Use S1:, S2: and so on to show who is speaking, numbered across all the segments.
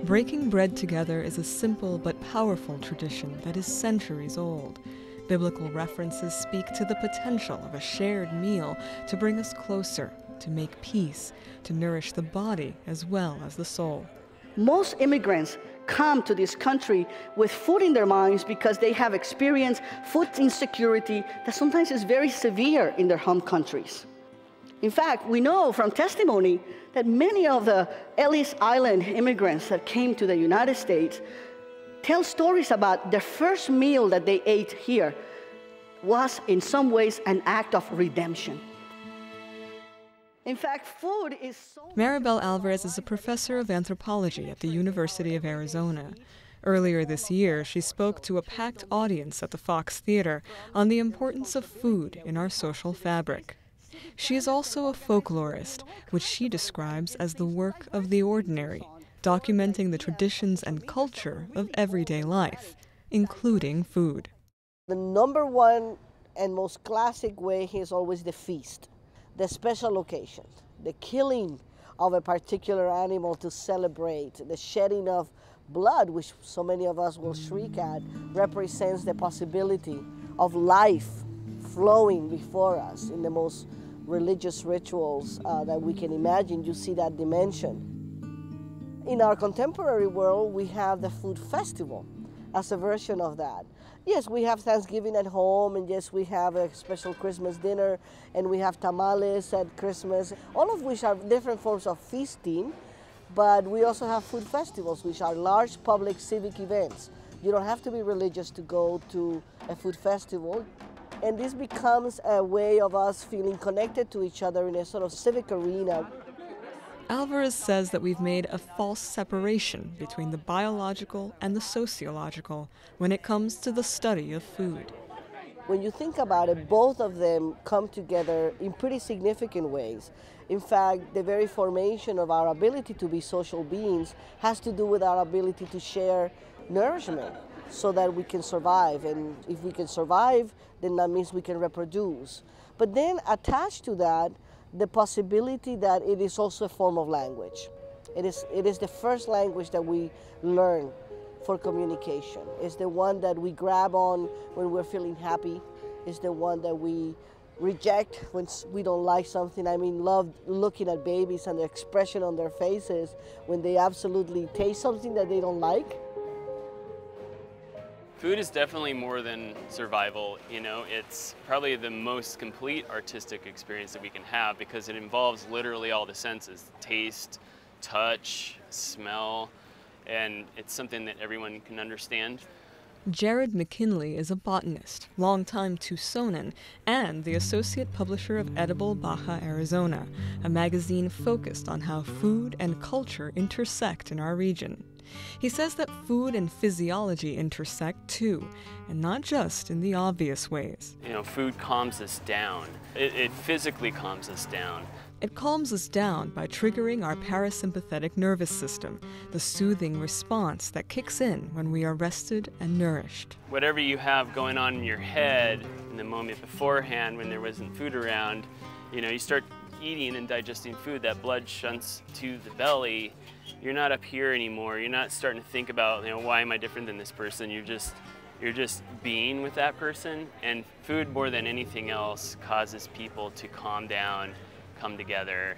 S1: Breaking bread together is a simple but powerful tradition that is centuries old. Biblical references speak to the potential of a shared meal to bring us closer, to make peace, to nourish the body as well as the soul.
S2: Most immigrants come to this country with food in their minds because they have experienced food insecurity that sometimes is very severe in their home countries. In fact, we know from testimony that many of the Ellis Island immigrants that came to the United States tell stories about their first meal that they ate here was in some ways an act of redemption. In fact, food is so...
S1: Maribel Alvarez is a professor of anthropology at the University of Arizona. Earlier this year, she spoke to a packed audience at the Fox Theater on the importance of food in our social fabric. She is also a folklorist, which she describes as the work of the ordinary, documenting the traditions and culture of everyday life, including food.
S3: The number one and most classic way is always the feast, the special occasion, the killing of a particular animal to celebrate, the shedding of blood, which so many of us will shriek at, represents the possibility of life flowing before us in the most religious rituals that we can imagine. You see that dimension. In our contemporary world, we have the food festival as a version of that. Yes, we have Thanksgiving at home, and yes, we have a special Christmas dinner, and we have tamales at Christmas, all of which are different forms of feasting, but we also have food festivals, which are large public civic events. You don't have to be religious to go to a food festival. And this becomes a way of us feeling connected to each other in a sort of civic arena.
S1: Alvarez says that we've made a false separation between the biological and the sociological when it comes to the study of food.
S3: When you think about it, both of them come together in pretty significant ways. In fact, the very formation of our ability to be social beings has to do with our ability to share nourishment so that we can survive. And if we can survive, then that means we can reproduce. But then attached to that, the possibility that it is also a form of language. It is the first language that we learn for communication. It's the one that we grab on when we're feeling happy. It's the one that we reject when we don't like something. I mean, love looking at babies and the expression on their faces when they absolutely taste something that they don't like.
S4: Food is definitely more than survival, you know. It's probably the most complete artistic experience that we can have because it involves literally all the senses: taste, touch, smell, and it's something that everyone can understand.
S1: Jared McKinley is a botanist, longtime Tucsonan, and the associate publisher of Edible Baja Arizona, a magazine focused on how food and culture intersect in our region. He says that food and physiology intersect too, and not just in the obvious ways.
S4: You know, food calms us down. It physically calms us down.
S1: It calms us down by triggering our parasympathetic nervous system, the soothing response that kicks in when we are rested and nourished.
S4: Whatever you have going on in your head in the moment beforehand when there wasn't food around, you know, you start eating and digesting food, that blood shunts to the belly. You're not up here anymore. You're not starting to think about, you know, why am I different than this person? You're just being with that person. And food, more than anything else, causes people to calm down, come together,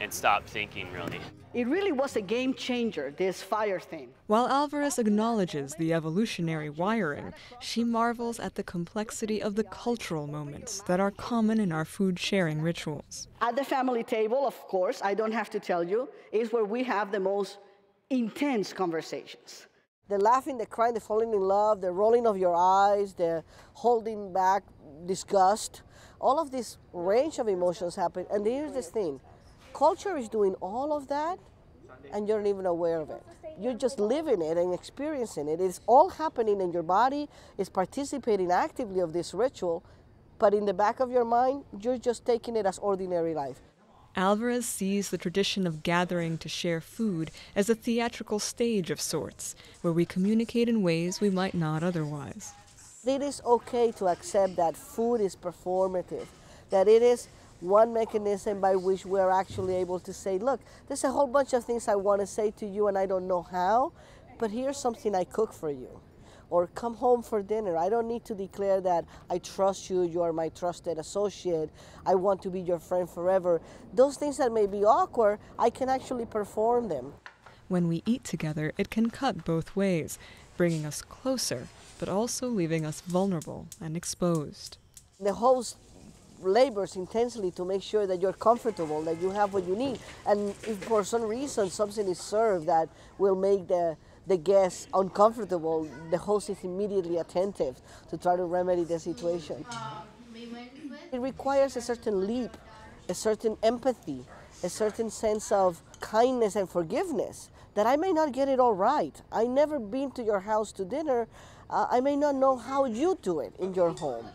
S4: and stop thinking, really.
S2: It really was a game changer, this fire thing.
S1: While Alvarez acknowledges the evolutionary wiring, she marvels at the complexity of the cultural moments that are common in our food-sharing rituals.
S2: At the family table, of course, I don't have to tell you, is where we have the most intense conversations.
S3: The laughing, the crying, the falling in love, the rolling of your eyes, the holding back disgust, all of this range of emotions happen. And here's this thing. Culture is doing all of that, and you're not even aware of it. You're just living it and experiencing it. It's all happening in your body. It's participating actively of this ritual, but in the back of your mind, you're just taking it as ordinary life.
S1: Alvarez sees the tradition of gathering to share food as a theatrical stage of sorts, where we communicate in ways we might not otherwise.
S3: It is okay to accept that food is performative, that it is one mechanism by which we're actually able to say, look, there's a whole bunch of things I want to say to you and I don't know how, but here's something I cook for you. Or come home for dinner. I don't need to declare that I trust you, you are my trusted associate, I want to be your friend forever. Those things that may be awkward, I can actually perform them.
S1: When we eat together, it can cut both ways, bringing us closer, but also leaving us vulnerable and exposed.
S3: The host labors intensely to make sure that you're comfortable, that you have what you need. And if for some reason something is served that will make the guest uncomfortable, the host is immediately attentive to try to remedy the situation. It requires a certain leap, a certain empathy, a certain sense of kindness and forgiveness, that I may not get it all right. I never been to your house to dinner. I may not know how you do it in your home.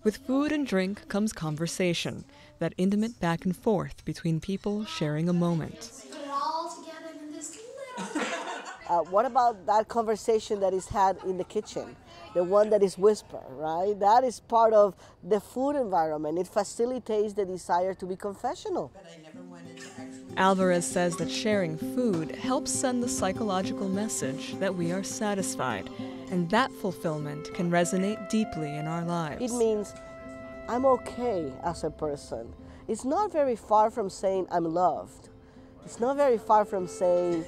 S1: With food and drink comes conversation, that intimate back and forth between people sharing a moment.
S5: Put it all together in this little...
S3: What about that conversation that is had in the kitchen? The one that is whispered, right? That is part of the food environment. It facilitates the desire to be confessional.
S1: Alvarez says that sharing food helps send the psychological message that we are satisfied, and that fulfillment can resonate deeply in our lives.
S3: It means I'm okay as a person. It's not very far from saying I'm loved. It's not very far from saying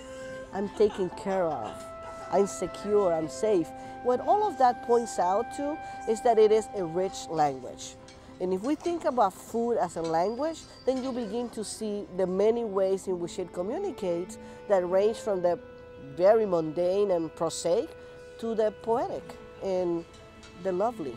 S3: I'm taken care of, I'm secure, I'm safe. What all of that points out to is that it is a rich language. And if we think about food as a language, then you begin to see the many ways in which it communicates that range from the very mundane and prosaic to the poetic and the lovely.